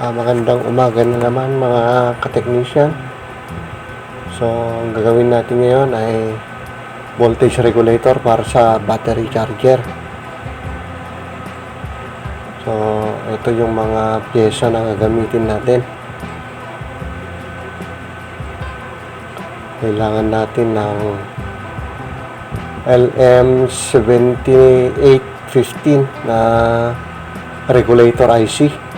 Magandang umaga na naman mga ka-technician. So, ang gagawin natin ngayon ay voltage regulator para sa battery charger. So, ito yung mga pyesa na gagamitin natin. Kailangan natin ng LM7815 na regulator IC.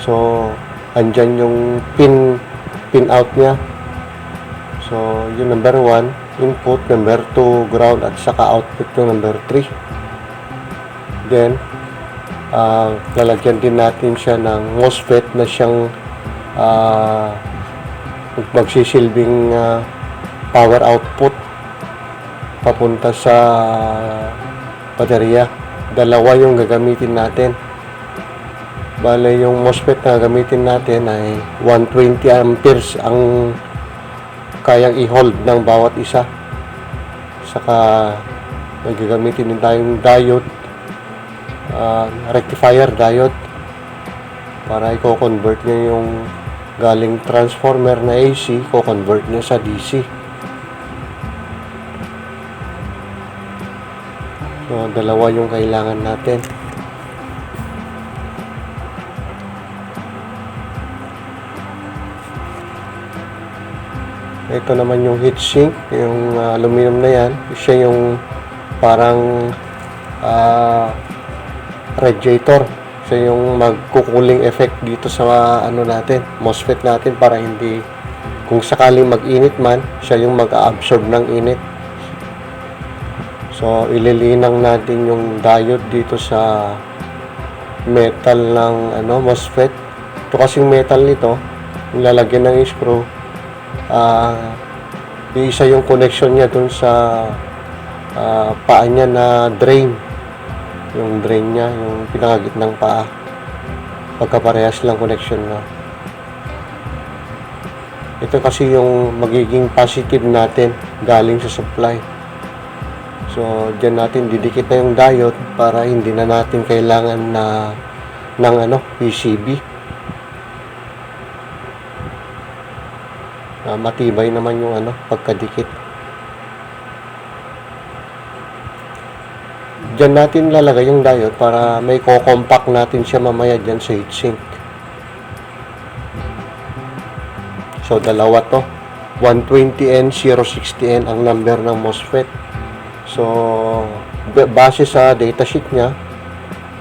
So, andyan yung pin out niya. So, yung number 1, input, number 2, ground, at saka output yung number 3. Then, lalagyan din natin siya ng MOSFET na siyang magsisilbing power output papunta sa baterya. Dalawa yung gagamitin natin. Bale, yung MOSFET na gagamitin natin ay 120 amperes ang kayang i-hold ng bawat isa. Saka may gagamitin din tayong diode, rectifier diode, para i-convert niya yung galing transformer na AC, i-convert niya sa DC. So, dalawa yung kailangan natin. Ito naman yung heatsink, yung aluminum na yan. Siya yung parang radiator. Siya yung magkukuling effect dito sa natin, MOSFET natin, para hindi, kung sakaling mag-init man, siya yung mag-absorb ng init. So, ililinang natin yung diode dito sa metal ng MOSFET. Ito kasing metal nito, lalagyan ng screw. Isa yung connection niya dun sa paa niya na drain. Yung drain niya, yung pinakagitnang paa. Pagkaparehas lang connection na. Ito kasi yung magiging positive natin galing sa supply. So, dyan natin didikit na yung diode para hindi na natin kailangan ng PCB. Matibay naman yung pagkadikit. Diyan natin lalagay yung diode para may co-compact natin siya mamaya dyan sa heatsink. So, dalawa to. 120N, 060N ang number ng MOSFET. So, base sa datasheet niya,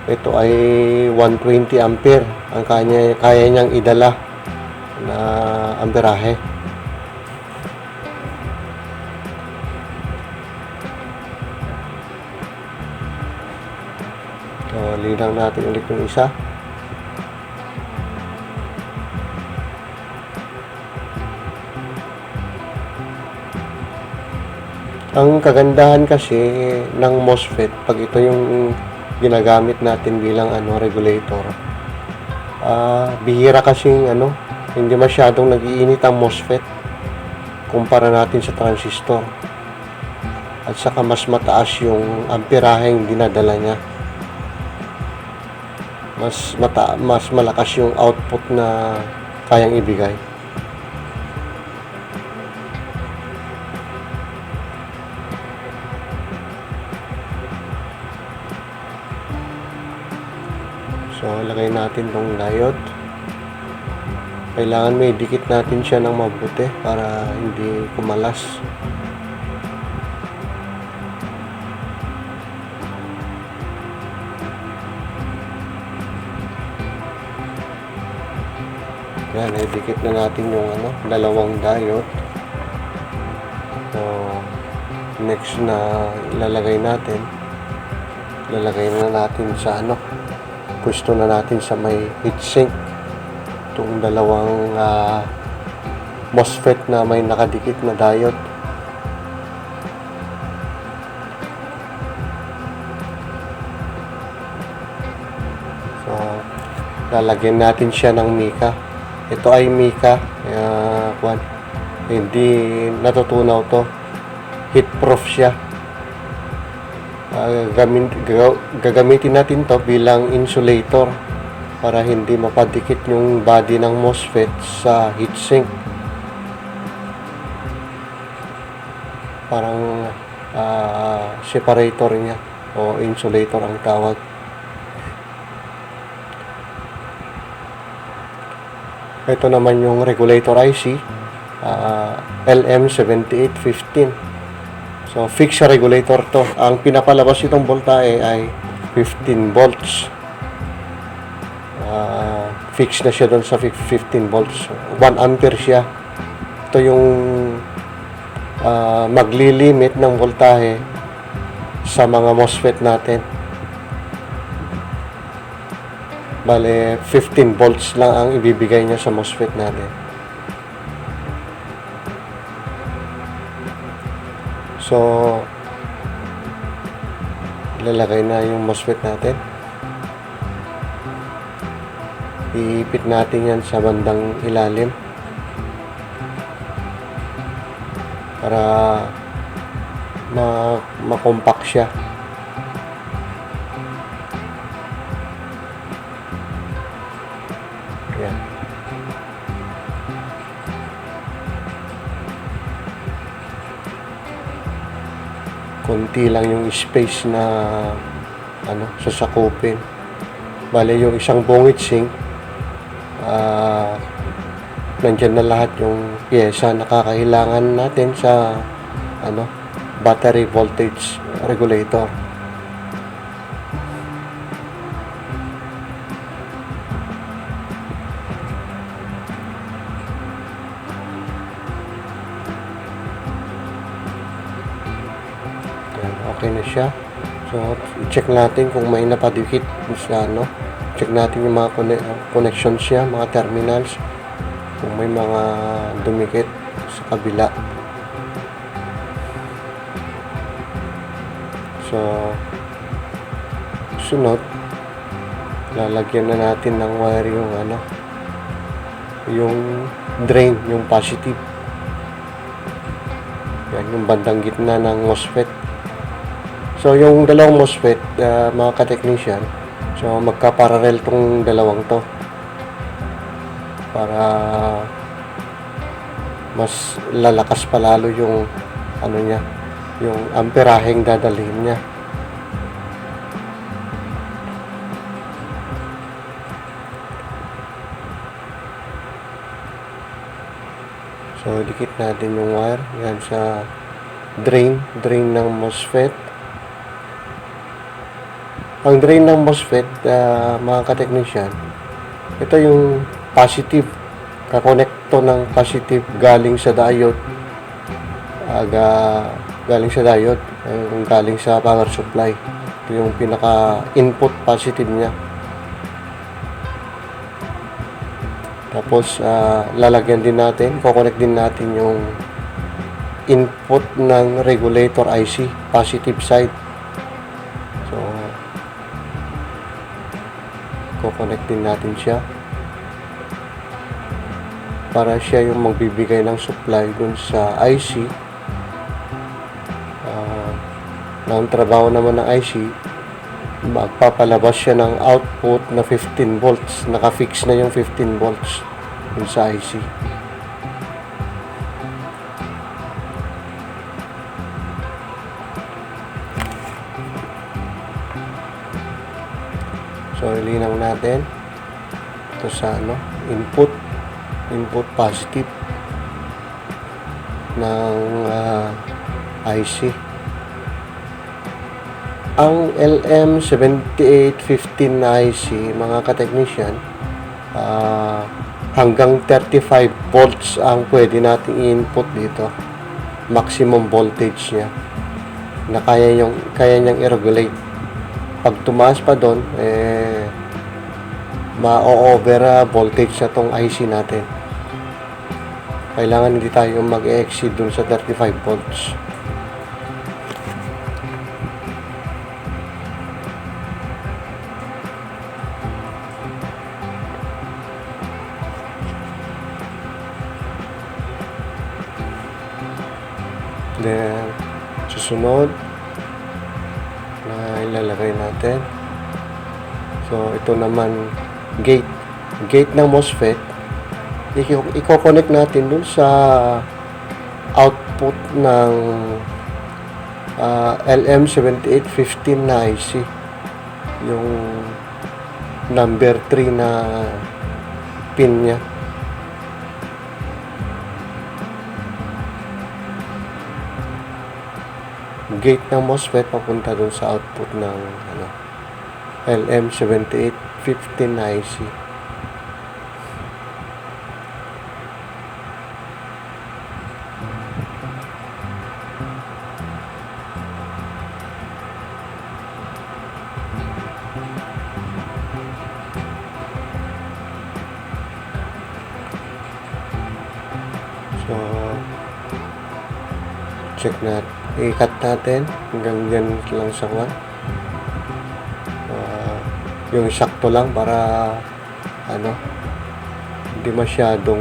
ito ay 120 ampere ang kaya niyang idala na amperahe. So, linang natin ulit yung isa. Ang kagandahan kasi ng MOSFET, pag ito yung ginagamit natin bilang regulator, bihira kasing hindi masyadong nag-iinit ang MOSFET kumpara natin sa transistor. At saka mas mataas yung amperaheng dinadala niya. Mas malakas yung output na kayang ibigay. So, lagay natin tong diode. Kailangan may dikit natin siya ng mabuti para hindi kumalas. Yan, idikit na natin yung dalawang diode. So, next na ilalagay natin, na natin sa pwesto na natin sa may heatsink itong dalawang MOSFET na may nakadikit na diode. So, lalagyan natin siya ng mica. Ito ay mica, hindi natutunaw to, heat proof siya. Gagamitin natin to bilang insulator para hindi mapadikit yung body ng MOSFET sa heatsink. Parang separator niya o insulator ang tawag. Ito naman yung regulator IC, LM7815. So fixed regulator to. Ang pinapalabas itong voltahe ay 15 volts. Fixed na siya doon sa 15 volts. 1 ampere siya. Ito yung maglilimit ng voltahe sa mga MOSFET natin. Bale, 15 volts lang ang ibibigay niya sa MOSFET natin. So, ilalagay na yung MOSFET natin. Iipit natin yan sa bandang ilalim para makompact siya. Ayan. Konti lang yung space na sasakupin. Bale, yung isang bungit sink, nandyan na lahat yung pyesa na kakailangan natin sa battery voltage regulator. Okay na siya. So, i-check natin kung may napadikit sa check natin yung mga connections niya, mga terminals, kung may mga dumikit sa kabila. So, sunod, lalagyan na natin ng wire yung drain, yung positive. Yan, yung bandang gitna ng MOSFET. So, yung dalawang MOSFET, mga ka-technician, so magkaparallel tong dalawang to para mas lalakas palalo yung niya, yung amperaheng dadalhin niya. So, dikit natin yung wire yan sa drain ng MOSFET. Ang drain ng MOSFET, mga ka-technician, ito yung positive, kakonekto ng positive galing sa diode, galing sa diode, galing sa power supply. Ito yung pinaka-input positive niya. Tapos, lalagyan din natin, kukonect din natin yung input ng regulator IC, positive side. So, kukonect din natin siya para siya yung magbibigay ng supply dun sa IC. Ang trabaho naman ng IC, magpapalabas siya ng output na 15 volts. Naka-fix na yung 15 volts dun sa IC. So, ilinaw natin ito sa input positive ng IC. Ang LM7815 na IC, mga ka-technician, hanggang 35 volts ang pwede nating i-input dito. Maximum voltage niya na kaya niyang i-regulate. Pag tumaas pa doon, ma-over voltage na tong IC natin. Kailangan hindi tayo mag-exceed dun sa 35 volts. Then, susunod na ilalagay natin. So, ito naman gate ng MOSFET, i-connect natin dun sa output ng LM7815 na IC, yung number 3 na pin niya. Gate ng MOSFET papunta dun sa output ng LM7815 IC. So, check natin. I-cut natin hanggang dyan lang sa yung sakto lang para hindi masyadong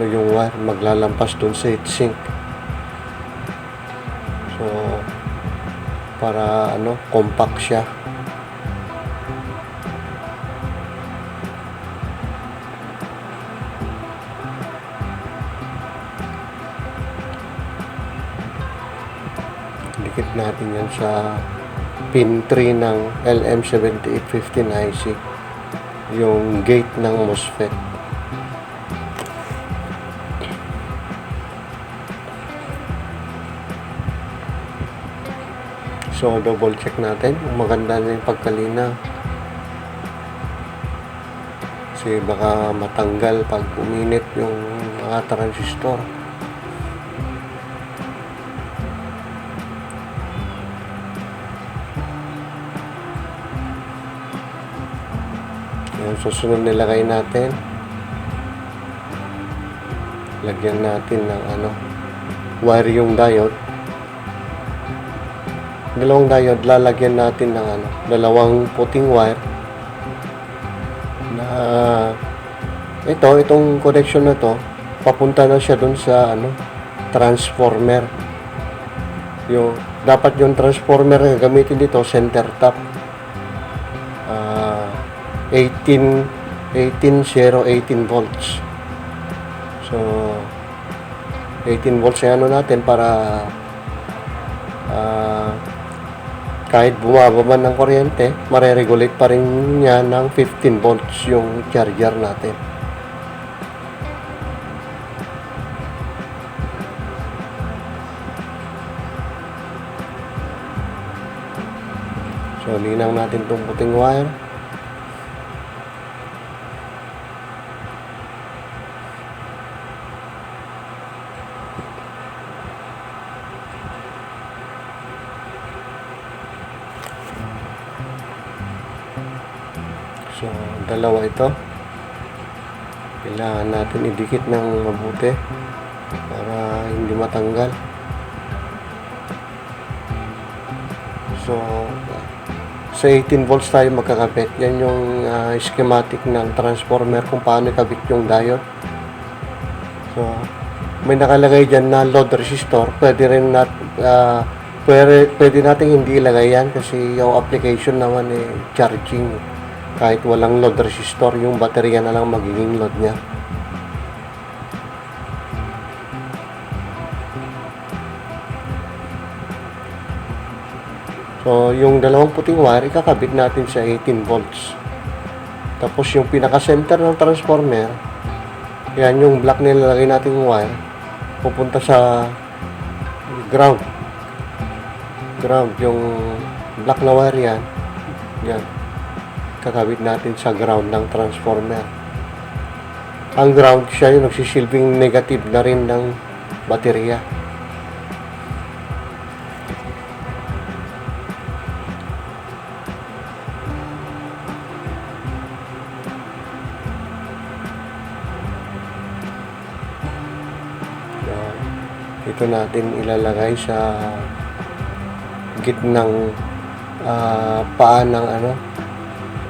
yung wire maglalampas dun sa heatsink. So, para compact siya. Dikit natin yan sa pin 3 ng LM7815 IC, yung gate ng MOSFET. So, double check natin kung maganda na yung pagkalinaw, kasi baka matanggal pag uminit yung mga transistor. Yung susunod nilagay natin, lagyan natin ng wire yung diode. Dalawang diode, lalagyan natin ng dalawang puting wire na itong connection na to, papunta na siya dun sa transformer. Dapat yung transformer na gamitin dito, center tap, 18 volts. So 18 volts ay natin para kahit bumaba man ng kuryente, mare-regulate pa rin niya ng 15 volts yung charger natin. So linang natin itong puting wire. So, dalawa ito. Kailangan natin idikit ng mabuti para hindi matanggal. So, sa 18 volts tayo magkakabit. Yan yung schematic ng transformer kung paano ikabit yung diode. So, may nakalagay dyan na load resistor. Pwede natin hindi ilagay yan kasi yung application naman charging. Kahit walang load resistor, yung baterya na lang magiging load niya. So, yung dalawang puting wire, ikakabit natin sa 18 volts. Tapos, yung pinaka-center ng transformer, yan yung black na nilalagay natin yung wire, pupunta sa ground. Ground, yung black na wire yan. Yan. Kakabit natin sa ground ng transformer. Ang ground, siya yung nagsisilbing negative na rin ng baterya. So, ito natin ilalagay sa gitnang paa ng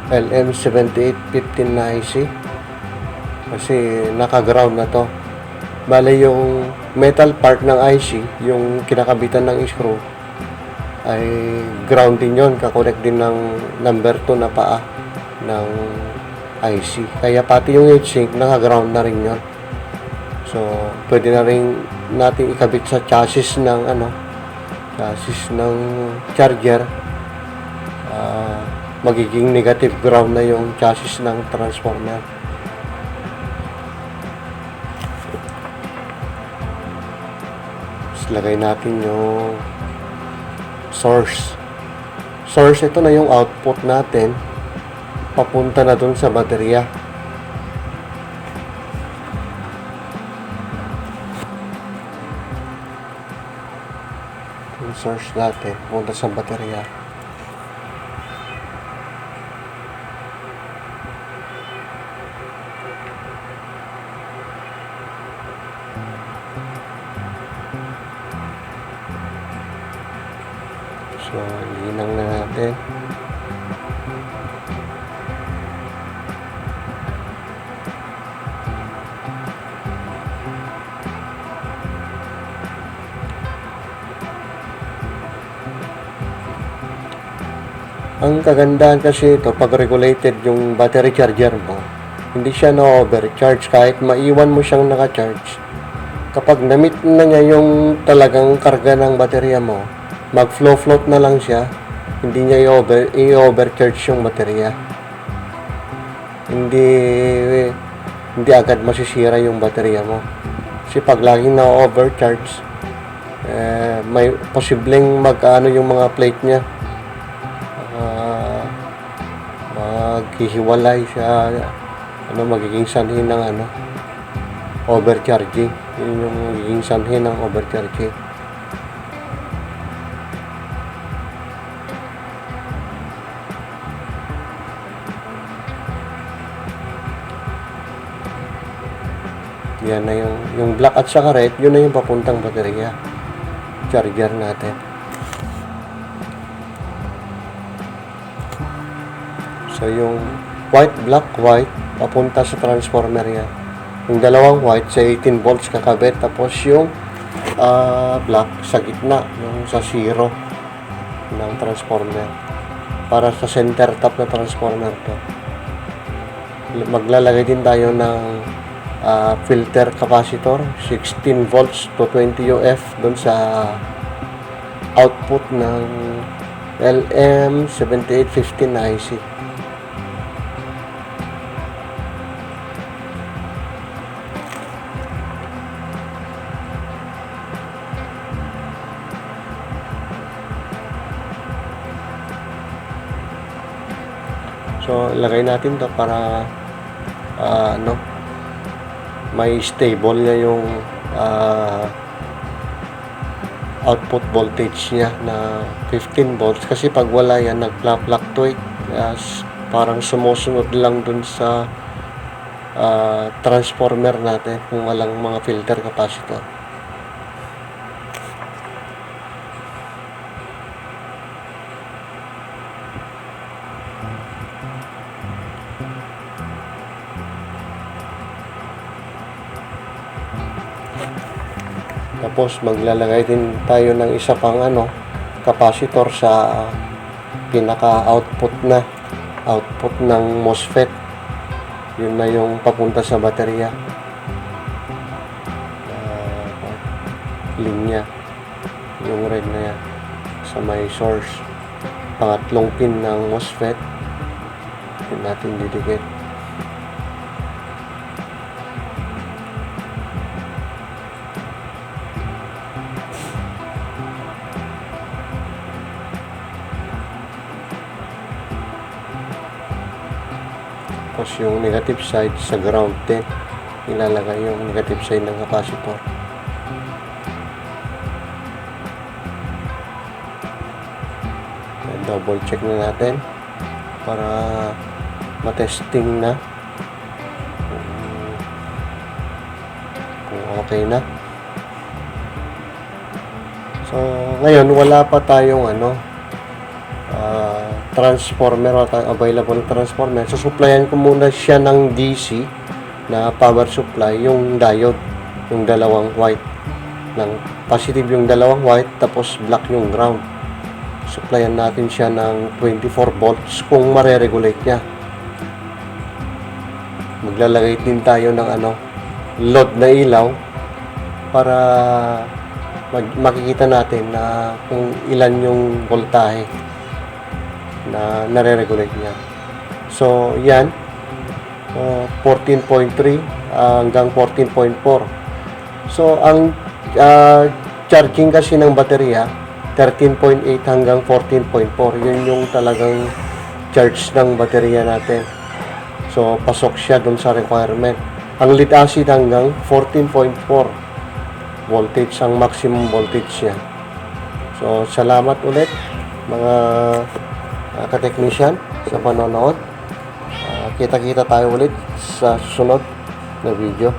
LM7815 na IC kasi naka-ground na to. Bale yung metal part ng IC, yung kinakabitan ng screw, ay ground din yun, kakonect din ng number 2 na paa ng IC. Kaya pati yung heatsink naka-ground na rin yun. So pwede na rin natin ikabit sa chassis ng charger. Magiging negative ground na yung chassis ng transformer. Tapos lagay natin yung source. Ito na yung output natin papunta na dun sa baterya. Yung source natin papunta sa baterya. So, linang na natin. Ang kagandahan kasi ito, pag regulated yung battery charger mo, hindi siya na-overcharge kahit maiwan mo siyang naka-charge. Kapag na-meet na niya yung talagang karga ng baterya mo, mag-float na lang siya, hindi niya i-overcharge yung baterya. Hindi agad masisira yung baterya mo. Kasi pag laging na-overcharge, may posibleng mag-ano yung mga plate niya. Maghihiwalay siya, magiging sanhi ng overcharging. Yun yung magiging sanhi ng overcharging. Yan na yung black at saka red, yun na yung papuntang baterya charger natin. So yung white, black, white papunta sa transformer yan. Yung dalawang white sa 18 volts kakabit, tapos yung black sa gitna, yung sa zero ng transformer, para sa center top na transformer to. Maglalagay din tayo ng filter capacitor 16 volts to 20 UF doon sa output ng LM7815 IC. So lagay natin to para may stable niya yung output voltage niya na 15 volts, kasi pag wala yan nag-fluctuate, parang sumusunod lang dun sa transformer natin kung walang mga filter capacitor. Tapos maglalagay din tayo ng isa pang capacitor sa pinaka-output ng MOSFET. Yun na yung papunta sa baterya. Linya. Yung red na yan. Sa may source. Pangatlong pin ng MOSFET. Yun natin didikit. Tapos yung negative side sa ground din, ilalagay yung negative side ng capacitor. Double check na natin para matesting na kung okay na. So ngayon wala pa tayong transformer, available transformer. So supplyan ko muna siya ng DC na power supply, yung diode, yung dalawang white, ng positive yung dalawang white, tapos black yung ground. Supplyan natin siya ng 24 volts kung mare-regulate niya. Maglalagay din tayo ng load na ilaw para makikita natin na kung ilan yung voltahe na nare-regulate niya. So, yan. 14.3 hanggang 14.4. So, ang charging kasi ng baterya, 13.8 hanggang 14.4. Yun yung talagang charge ng baterya natin. So, pasok siya dun sa requirement. Ang lead acid hanggang 14.4 voltage ang maximum voltage niya. So, salamat ulit mga ka-technician sa panonood. Kita-kita tayo ulit sa susunod na video.